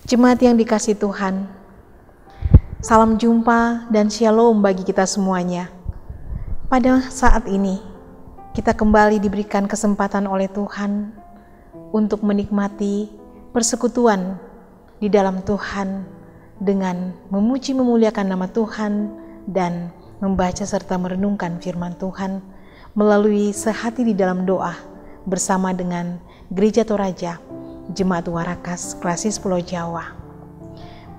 Jemaat yang dikasihi Tuhan, salam jumpa dan shalom bagi kita semuanya. Pada saat ini, kita kembali diberikan kesempatan oleh Tuhan untuk menikmati persekutuan di dalam Tuhan dengan memuji memuliakan nama Tuhan dan membaca serta merenungkan firman Tuhan melalui sehati di dalam doa bersama dengan Gereja Toraja Jemaat Warakas Klasis Pulau Jawa.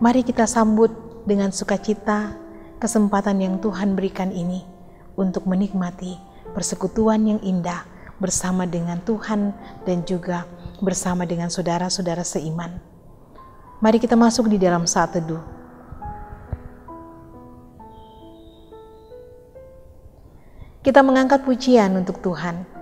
Mari kita sambut dengan sukacita kesempatan yang Tuhan berikan ini untuk menikmati persekutuan yang indah bersama dengan Tuhan dan juga bersama dengan saudara-saudara seiman. Mari kita masuk di dalam saat teduh. Kita mengangkat pujian untuk Tuhan.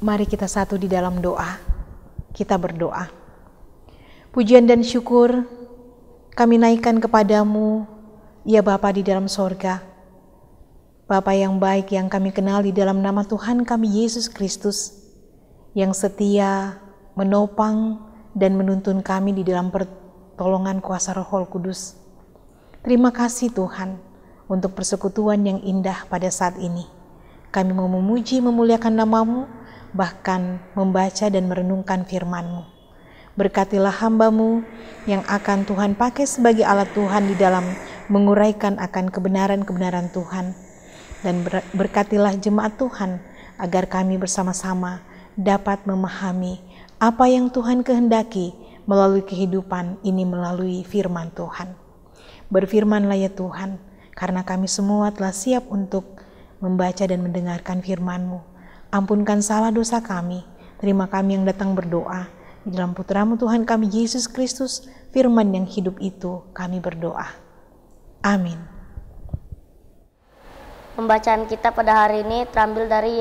Mari kita satu di dalam doa. Kita berdoa. Pujian dan syukur kami naikkan kepadamu, ya Bapa di dalam sorga. Bapa yang baik yang kami kenal di dalam nama Tuhan kami Yesus Kristus, yang setia menopang dan menuntun kami di dalam pertolongan kuasa Roh Kudus. Terima kasih Tuhan untuk persekutuan yang indah pada saat ini. Kami mau memuji memuliakan nama-Mu, bahkan membaca dan merenungkan firman-Mu. Berkatilah hamba-Mu yang akan Tuhan pakai sebagai alat Tuhan di dalam menguraikan akan kebenaran-kebenaran Tuhan. Dan berkatilah jemaat Tuhan agar kami bersama-sama dapat memahami apa yang Tuhan kehendaki melalui kehidupan ini melalui firman Tuhan. Berfirmanlah ya Tuhan, karena kami semua telah siap untuk membaca dan mendengarkan firman-Mu. Ampunkan salah dosa kami, terima kami yang datang berdoa. Di dalam Putra-Mu Tuhan kami Yesus Kristus, firman yang hidup itu kami berdoa. Amin. Pembacaan kita pada hari ini terambil dari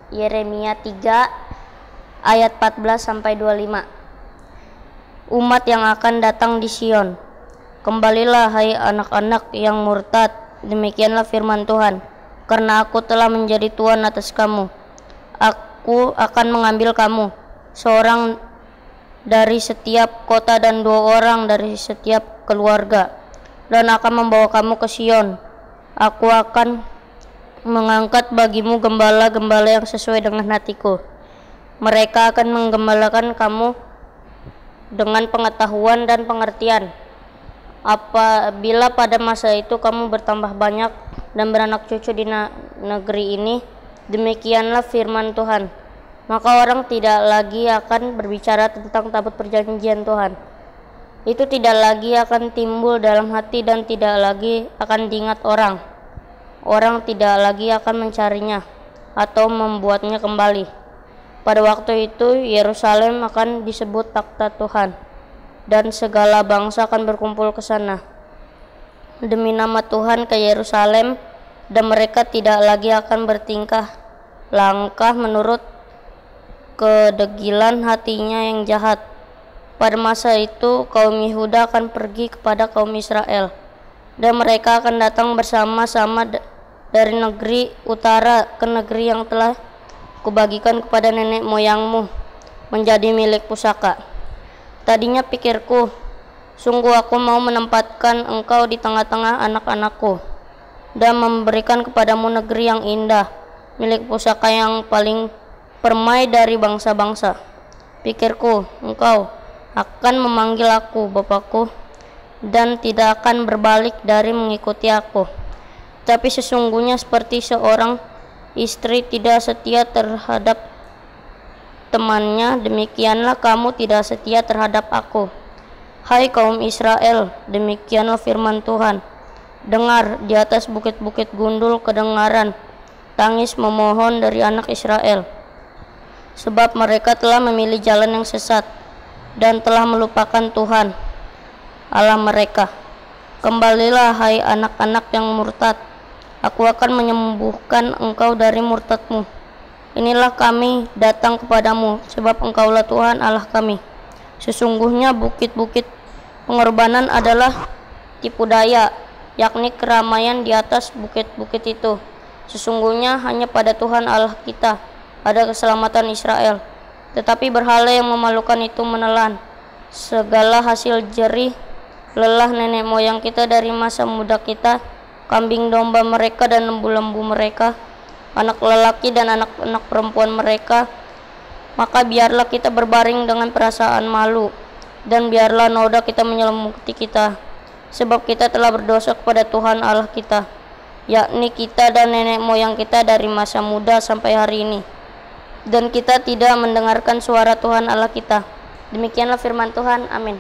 Yeremia 3 ayat 14-25. Umat yang akan datang di Sion, kembalilah hai anak-anak yang murtad, demikianlah firman Tuhan. Karena aku telah menjadi Tuhan atas kamu, Aku akan mengambil kamu, seorang dari setiap kota dan 2 orang dari setiap keluarga, dan akan membawa kamu ke Sion. Aku akan mengangkat bagimu gembala-gembala yang sesuai dengan hatiku. Mereka akan menggembalakan kamu dengan pengetahuan dan pengertian. Apabila pada masa itu kamu bertambah banyak dan beranak cucu di negeri ini, demikianlah firman Tuhan, maka orang tidak lagi akan berbicara tentang tabut perjanjian Tuhan. Itu tidak lagi akan timbul dalam hati dan tidak lagi akan diingat orang. Orang tidak lagi akan mencarinya atau membuatnya kembali. Pada waktu itu Yerusalem akan disebut takhta Tuhan, dan segala bangsa akan berkumpul ke sana demi nama Tuhan ke Yerusalem, dan mereka tidak lagi akan bertingkah langkah menurut kedegilan hatinya yang jahat. Pada masa itu kaum Yehuda akan pergi kepada kaum Israel, dan mereka akan datang bersama-sama dari negeri utara ke negeri yang telah kubagikan kepada nenek moyangmu menjadi milik pusaka. Tadinya pikirku, sungguh aku mau menempatkan engkau di tengah-tengah anak-anakku dan memberikan kepadamu negeri yang indah, milik pusaka yang paling permai dari bangsa-bangsa. Pikirku, engkau akan memanggil aku Bapakku dan tidak akan berbalik dari mengikuti aku. Tapi sesungguhnya seperti seorang istri tidak setia terhadap temannya, demikianlah kamu tidak setia terhadap aku. Hai kaum Israel, demikianlah firman Tuhan. Dengar, di atas bukit-bukit gundul kedengaran tangis memohon dari anak Israel, sebab mereka telah memilih jalan yang sesat dan telah melupakan Tuhan Allah mereka. Kembalilah hai anak-anak yang murtad, aku akan menyembuhkan engkau dari murtadmu. Inilah kami datang kepadamu, sebab engkaulah Tuhan Allah kami. Sesungguhnya bukit-bukit pengorbanan adalah tipu daya, yakni keramaian di atas bukit-bukit itu. Sesungguhnya hanya pada Tuhan Allah kita ada keselamatan Israel. Tetapi berhala yang memalukan itu menelan segala hasil jerih lelah nenek moyang kita dari masa muda kita, kambing domba mereka dan lembu-lembu mereka, anak lelaki dan anak-anak perempuan mereka. Maka biarlah kita berbaring dengan perasaan malu, dan biarlah noda kita menyelimuti kita, sebab kita telah berdosa kepada Tuhan Allah kita, yakni kita dan nenek moyang kita dari masa muda sampai hari ini, dan kita tidak mendengarkan suara Tuhan Allah kita. Demikianlah firman Tuhan. Amin.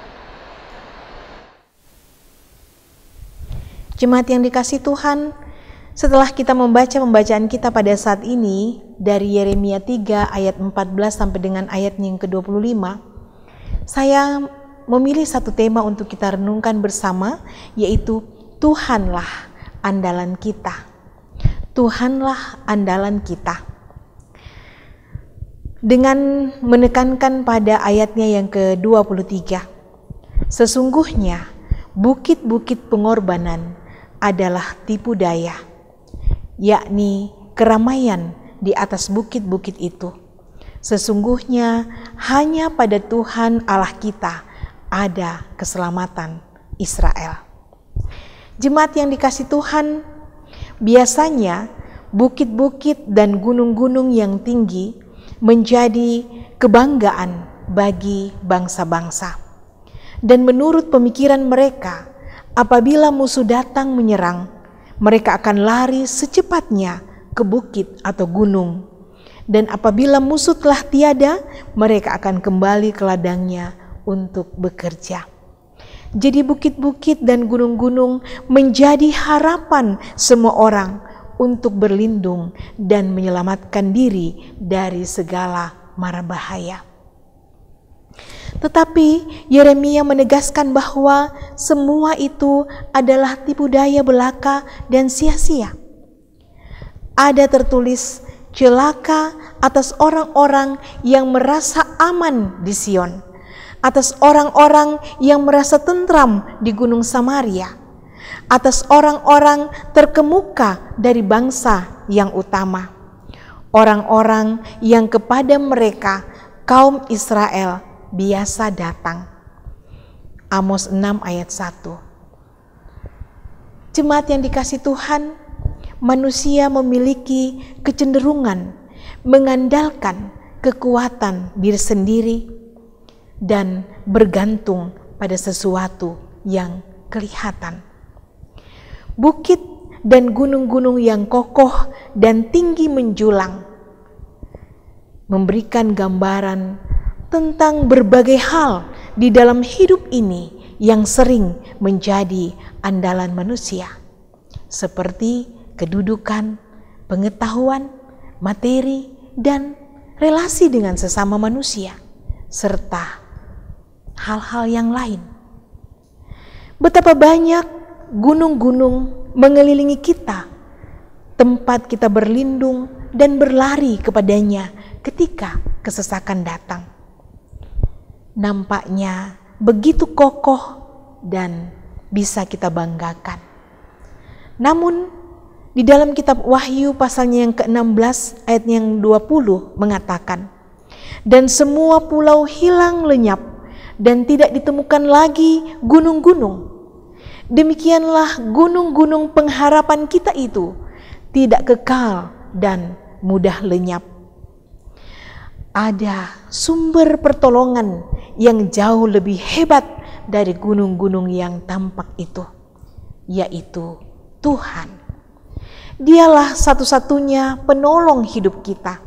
Jemaat yang dikasihi Tuhan, setelah kita membaca pembacaan kita pada saat ini dari Yeremia 3 ayat 14 sampai dengan ayat yang ke-25, saya memilih satu tema untuk kita renungkan bersama, yaitu Tuhanlah andalan kita. Tuhanlah andalan kita. Dengan menekankan pada ayatnya yang ke-23, sesungguhnya bukit-bukit pengorbanan adalah tipu daya, yakni keramaian di atas bukit-bukit itu. Sesungguhnya hanya pada Tuhan Allah kita ada keselamatan Israel. Jemaat yang dikasihi Tuhan, biasanya bukit-bukit dan gunung-gunung yang tinggi menjadi kebanggaan bagi bangsa-bangsa. Dan menurut pemikiran mereka, apabila musuh datang menyerang, mereka akan lari secepatnya ke bukit atau gunung. Dan apabila musuh telah tiada, mereka akan kembali ke ladangnya untuk bekerja. Jadi bukit-bukit dan gunung-gunung menjadi harapan semua orang untuk berlindung dan menyelamatkan diri dari segala mara bahaya. Tetapi Yeremia menegaskan bahwa semua itu adalah tipu daya belaka dan sia-sia. Ada tertulis, celaka atas orang-orang yang merasa aman di Sion, atas orang-orang yang merasa tentram di Gunung Samaria, atas orang-orang terkemuka dari bangsa yang utama. orang-orang yang kepada mereka kaum Israel biasa datang. Amos 6 ayat 1. Jemaat yang dikasihi Tuhan, manusia memiliki kecenderungan mengandalkan kekuatan diri sendiri dan bergantung pada sesuatu yang kelihatan. Bukit dan gunung-gunung yang kokoh dan tinggi menjulang memberikan gambaran tentang berbagai hal di dalam hidup ini yang sering menjadi andalan manusia, seperti kedudukan, pengetahuan, materi, dan relasi dengan sesama manusia, serta hal-hal yang lain. Betapa banyak gunung-gunung mengelilingi kita, tempat kita berlindung dan berlari kepadanya ketika kesesakan datang. Nampaknya begitu kokoh dan bisa kita banggakan. Namun di dalam kitab Wahyu pasalnya yang ke-16 ayat yang 20 mengatakan, dan semua pulau hilang lenyap dan tidak ditemukan lagi gunung-gunung. Demikianlah gunung-gunung pengharapan kita itu tidak kekal dan mudah lenyap. Ada sumber pertolongan yang jauh lebih hebat dari gunung-gunung yang tampak itu, yaitu Tuhan. Dialah satu-satunya penolong hidup kita.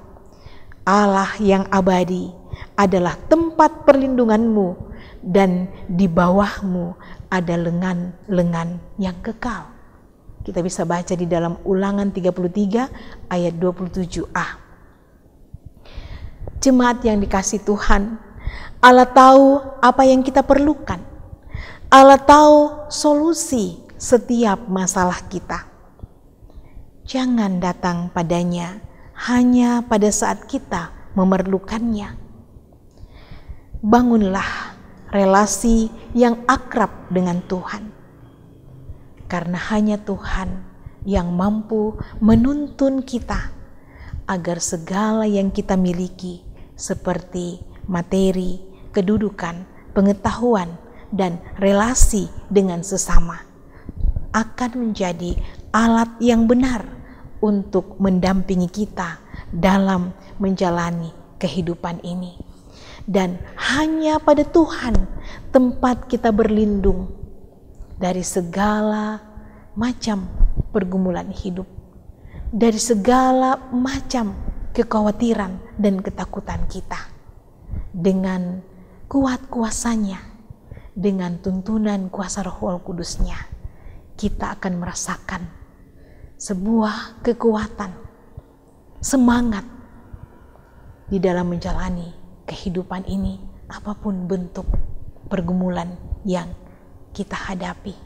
Allah yang abadi adalah tempat perlindunganmu, dan di bawahmu ada lengan-lengan yang kekal. Kita bisa baca di dalam Ulangan 33 ayat 27a. Jemaat yang dikasihi Tuhan, Allah tahu apa yang kita perlukan. Allah tahu solusi setiap masalah kita. Jangan datang padanya hanya pada saat kita memerlukannya. Bangunlah relasi yang akrab dengan Tuhan, karena hanya Tuhan yang mampu menuntun kita agar segala yang kita miliki seperti materi, kedudukan, pengetahuan, dan relasi dengan sesama akan menjadi alat yang benar untuk mendampingi kita dalam menjalani kehidupan ini. Dan hanya pada Tuhan tempat kita berlindung dari segala macam pergumulan hidup, dari segala macam kekhawatiran dan ketakutan kita. Dengan kuat kuasanya, dengan tuntunan kuasa Roh Kudus-Nya, kita akan merasakan sebuah kekuatan, semangat di dalam menjalani kehidupan ini, apapun bentuk pergumulan yang kita hadapi.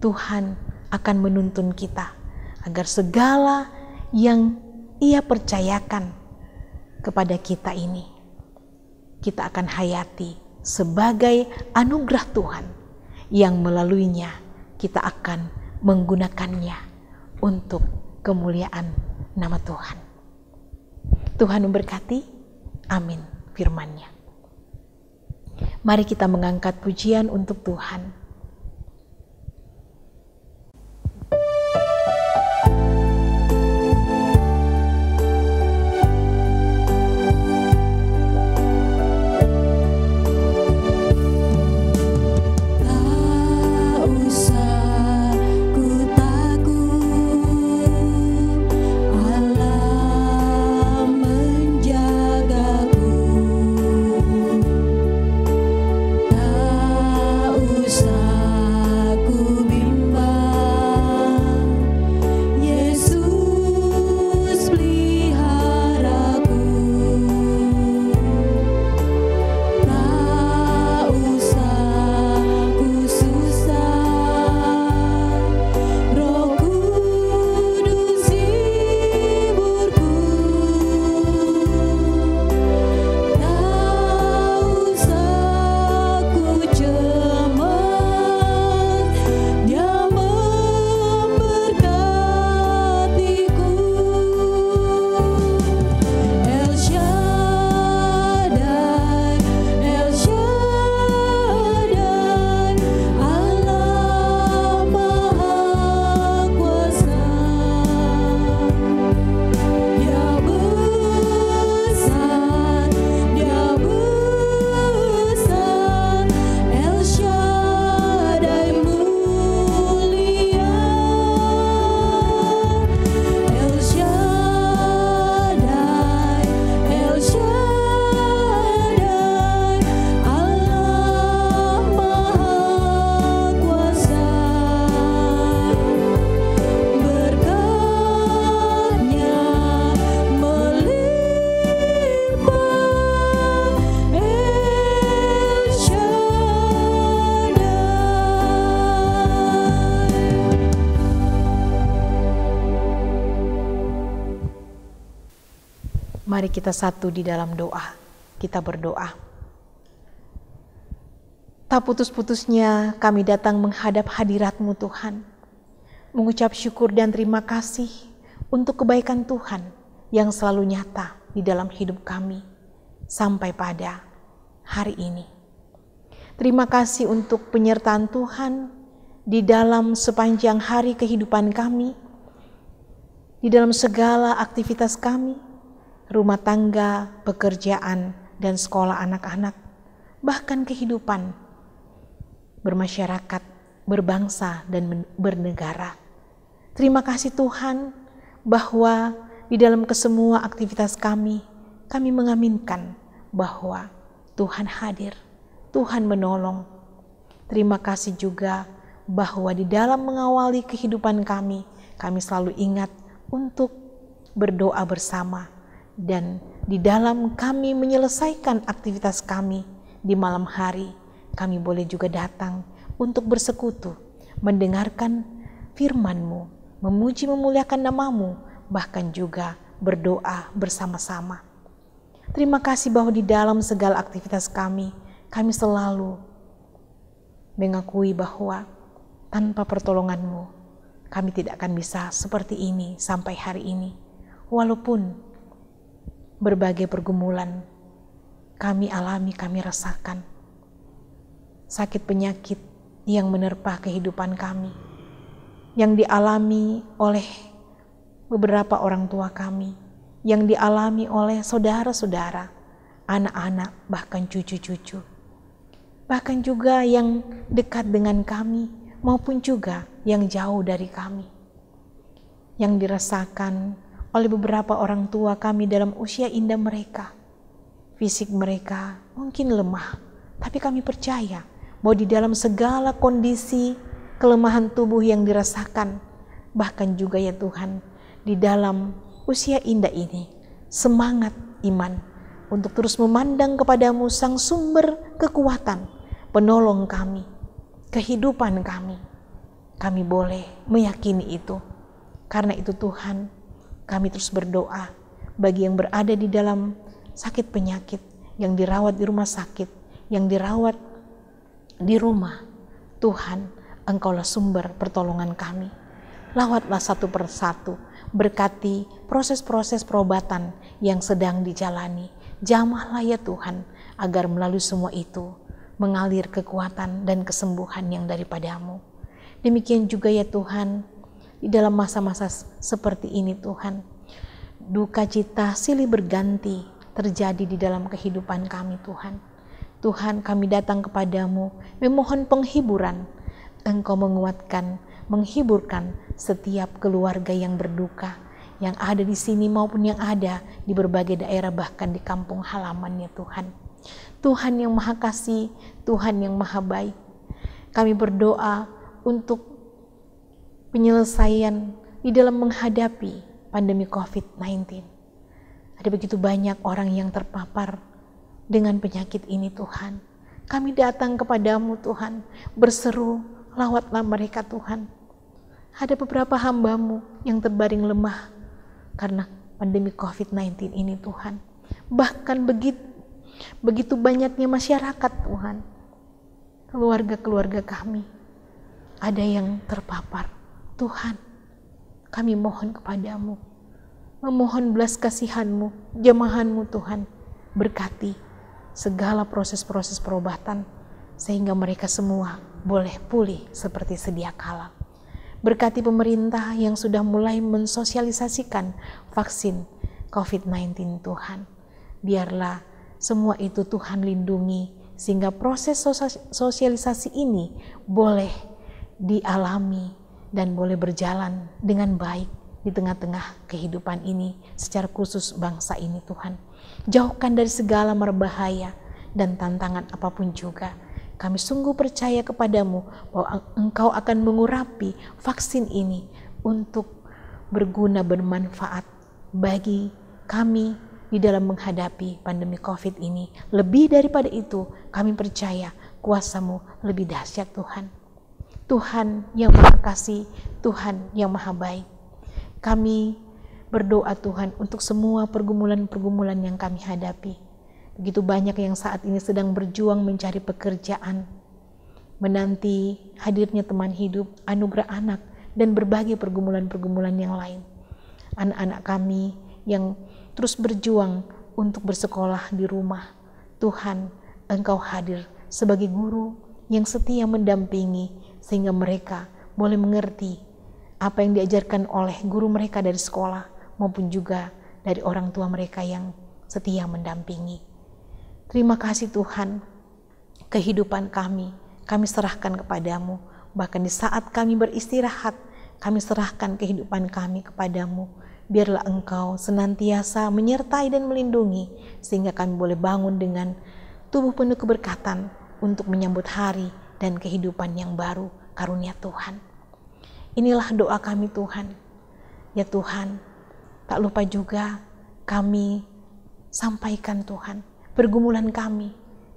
Tuhan akan menuntun kita agar segala yang Ia percayakan kepada kita ini, kita akan hayati sebagai anugerah Tuhan yang melaluinya kita akan menggunakannya untuk kemuliaan nama Tuhan. Tuhan memberkati. Amin firman-Nya. Mari kita mengangkat pujian untuk Tuhan. Tak usah Mari kita satu di dalam doa. Kita berdoa. Tak putus-putusnya kami datang menghadap hadirat-Mu Tuhan. Mengucap syukur dan terima kasih untuk kebaikan Tuhan yang selalu nyata di dalam hidup kami sampai pada hari ini. Terima kasih untuk penyertaan Tuhan di dalam sepanjang hari kehidupan kami, di dalam segala aktivitas kami, rumah tangga, pekerjaan, dan sekolah anak-anak, bahkan kehidupan bermasyarakat, berbangsa, dan bernegara. Terima kasih Tuhan bahwa di dalam kesemua aktivitas kami mengaminkan bahwa Tuhan hadir, Tuhan menolong. Terima kasih juga bahwa di dalam mengawali kehidupan kami selalu ingat untuk berdoa bersama. Dan di dalam kami menyelesaikan aktivitas kami di malam hari, kami boleh juga datang untuk bersekutu, mendengarkan firman-Mu, memuji memuliakan nama-Mu, bahkan juga berdoa bersama-sama. Terima kasih bahwa di dalam segala aktivitas kami selalu mengakui bahwa tanpa pertolongan-Mu, kami tidak akan bisa seperti ini sampai hari ini. Walaupun berbagai pergumulan kami alami, kami rasakan. Sakit penyakit yang menerpa kehidupan kami, yang dialami oleh beberapa orang tua kami, yang dialami oleh saudara-saudara, anak-anak, bahkan cucu-cucu. Bahkan juga yang dekat dengan kami, maupun juga yang jauh dari kami. Yang dirasakan oleh beberapa orang tua kami dalam usia indah mereka. Fisik mereka mungkin lemah, tapi kami percaya bahwa di dalam segala kondisi kelemahan tubuh yang dirasakan, bahkan juga ya Tuhan, di dalam usia indah ini, semangat iman untuk terus memandang kepadamu Sang Sumber kekuatan, penolong kami, kehidupan kami. Kami boleh meyakini itu. Karena itu Tuhan, kami terus berdoa bagi yang berada di dalam sakit penyakit, yang dirawat di rumah sakit, yang dirawat di rumah. Tuhan, Engkaulah sumber pertolongan kami. Lawatlah satu persatu, berkati proses-proses perobatan yang sedang dijalani. Jamahlah ya Tuhan, agar melalui semua itu mengalir kekuatan dan kesembuhan yang daripada-Mu. Demikian juga ya Tuhan, di dalam masa-masa seperti ini Tuhan, duka cita silih berganti terjadi di dalam kehidupan kami Tuhan. Tuhan, kami datang kepadamu memohon penghiburan. Engkau menguatkan, menghiburkan setiap keluarga yang berduka, yang ada di sini maupun yang ada di berbagai daerah, bahkan di kampung halamannya Tuhan. Tuhan yang Maha Kasih, Tuhan yang Maha Baik, kami berdoa untuk penyelesaian di dalam menghadapi pandemi COVID-19. Ada begitu banyak orang yang terpapar dengan penyakit ini Tuhan. Kami datang kepadamu Tuhan, berseru, lawatlah mereka Tuhan. Ada beberapa hamba-Mu yang terbaring lemah karena pandemi COVID-19 ini Tuhan. Bahkan begitu banyaknya masyarakat Tuhan, keluarga-keluarga kami, ada yang terpapar. Tuhan, kami mohon kepadamu, memohon belas kasihan-Mu, jamahan-Mu Tuhan, berkati segala proses-proses perobatan, sehingga mereka semua boleh pulih seperti sedia kala. Berkati pemerintah yang sudah mulai mensosialisasikan vaksin COVID-19 Tuhan. Biarlah semua itu Tuhan lindungi, sehingga proses sosialisasi ini boleh dialami dan boleh berjalan dengan baik di tengah-tengah kehidupan ini, secara khusus bangsa ini Tuhan. Jauhkan dari segala merbahaya dan tantangan apapun juga. Kami sungguh percaya kepadamu bahwa Engkau akan mengurapi vaksin ini untuk berguna, bermanfaat bagi kami di dalam menghadapi pandemi COVID ini. Lebih daripada itu, kami percaya kuasa-Mu lebih dahsyat Tuhan. Tuhan yang Maha Kasih, Tuhan yang Maha Baik. Kami berdoa Tuhan untuk semua pergumulan-pergumulan yang kami hadapi. Begitu banyak yang saat ini sedang berjuang mencari pekerjaan, menanti hadirnya teman hidup, anugerah anak, dan berbagai pergumulan-pergumulan yang lain. Anak-anak kami yang terus berjuang untuk bersekolah di rumah, Tuhan, Engkau hadir sebagai guru yang setia mendampingi sehingga mereka boleh mengerti apa yang diajarkan oleh guru mereka dari sekolah maupun juga dari orang tua mereka yang setia mendampingi. Terima kasih Tuhan, kehidupan kami serahkan kepadamu. Bahkan di saat kami beristirahat, kami serahkan kehidupan kami kepadamu. Biarlah Engkau senantiasa menyertai dan melindungi, sehingga kami boleh bangun dengan tubuh penuh keberkatan untuk menyambut hari dan kehidupan yang baru karunia Tuhan. Inilah doa kami Tuhan. Ya Tuhan, tak lupa juga kami sampaikan Tuhan pergumulan kami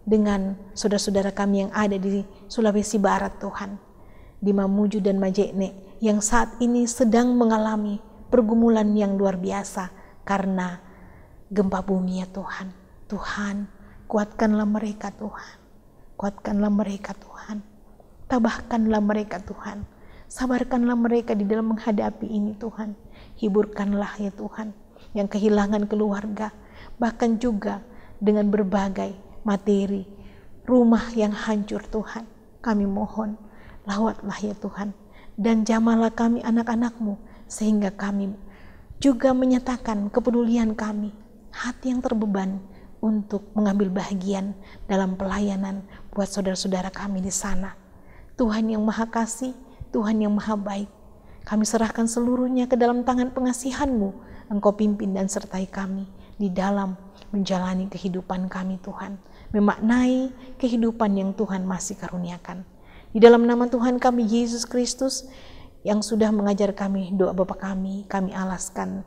dengan saudara-saudara kami yang ada di Sulawesi Barat Tuhan, di Mamuju dan Majene yang saat ini sedang mengalami pergumulan yang luar biasa karena gempa bumi ya Tuhan. Tuhan, kuatkanlah mereka Tuhan. Kuatkanlah mereka Tuhan. Tabahkanlah mereka Tuhan. Sabarkanlah mereka di dalam menghadapi ini Tuhan. Hiburkanlah ya Tuhan yang kehilangan keluarga, bahkan juga dengan berbagai materi rumah yang hancur Tuhan. Kami mohon lawatlah ya Tuhan dan jamahlah kami anak-anak-Mu sehingga kami juga menyatakan kepedulian kami, hati yang terbeban untuk mengambil bagian dalam pelayanan buat saudara-saudara kami di sana. Tuhan yang Maha Kasih, Tuhan yang Maha Baik, kami serahkan seluruhnya ke dalam tangan pengasihan-Mu. Engkau pimpin dan sertai kami di dalam menjalani kehidupan kami Tuhan, memaknai kehidupan yang Tuhan masih karuniakan. Di dalam nama Tuhan kami Yesus Kristus yang sudah mengajar kami doa Bapa kami alaskan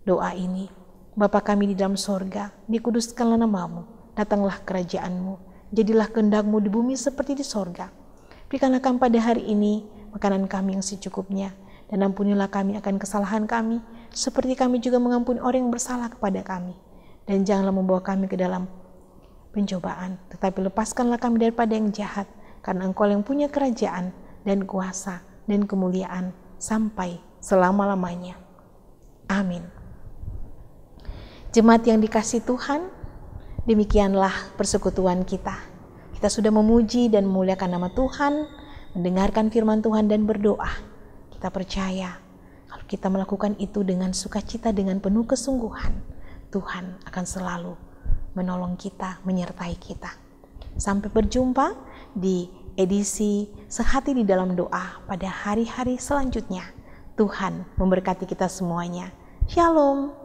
doa ini. Bapa kami di dalam sorga, dikuduskanlah nama-Mu, datanglah kerajaan-Mu, jadilah kehendak-Mu di bumi seperti di sorga. Berikanlah kami pada hari ini makanan kami yang secukupnya, dan ampunilah kami akan kesalahan kami, seperti kami juga mengampuni orang yang bersalah kepada kami. Dan janganlah membawa kami ke dalam pencobaan, tetapi lepaskanlah kami daripada yang jahat, karena Engkau yang punya kerajaan dan kuasa dan kemuliaan sampai selama-lamanya. Amin. Jemaat yang dikasihi Tuhan, demikianlah persekutuan kita. Kita sudah memuji dan memuliakan nama Tuhan, mendengarkan firman Tuhan dan berdoa. Kita percaya kalau kita melakukan itu dengan sukacita, dengan penuh kesungguhan, Tuhan akan selalu menolong kita, menyertai kita. Sampai berjumpa di edisi Sehati di dalam Doa pada hari-hari selanjutnya. Tuhan memberkati kita semuanya. Shalom.